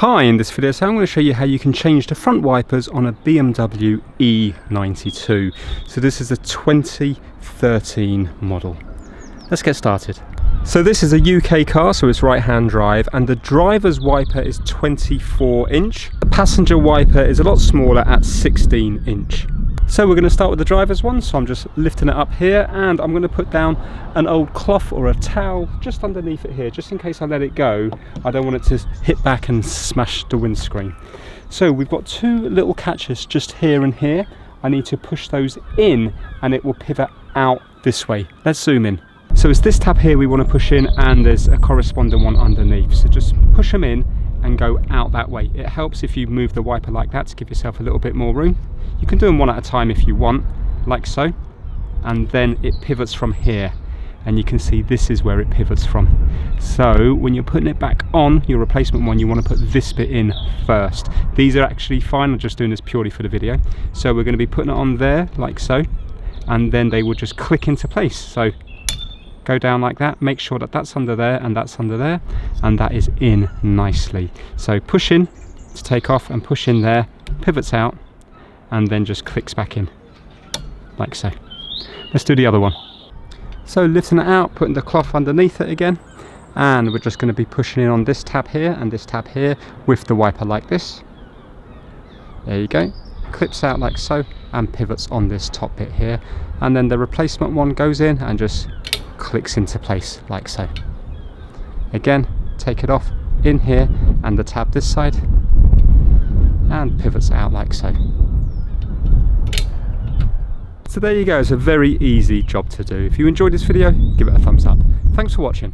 Hi, in this video so I'm going to show you how you can change the front wipers on a BMW E92. So this is a 2013 model. Let's get started. So this is a UK car, so it's right-hand drive, and the driver's wiper is 24 inch. The passenger wiper is a lot smaller at 16 inch. So we're going to start with the driver's one, so I'm just lifting it up here and I'm going to put down an old cloth or a towel just underneath it here, just in case I let it go. I don't want it to hit back and smash the windscreen. So we've got two little catches just here and here. I need to push those in and it will pivot out this way. Let's zoom in. So it's this tab here we want to push in, and there's a corresponding one underneath. So just push them in and go out that way. It helps if you move the wiper like that to give yourself a little bit more room. You can do them one at a time if you want, like so, and then it pivots from here, and you can see this is where it pivots from. So when you're putting it back on your replacement one, you want to put this bit in first. These are actually fine, I'm just doing this purely for the video. So we're going to be putting it on there like so, and then they will just click into place. So go down like that, make sure that that's under there and that's under there, and that is in nicely. So push in to take off and push in there, pivots out, and then just clicks back in like so. Let's do the other one. So lifting it out, putting the cloth underneath it again, and we're just going to be pushing in on this tab here and this tab here with the wiper like this. There you go, clips out like so and pivots on this top bit here, and then the replacement one goes in and just clicks into place like so. Again, take it off in here and the tab this side, and pivots out like so. So there you go, it's a very easy job to do. If you enjoyed this video, give it a thumbs up. Thanks for watching.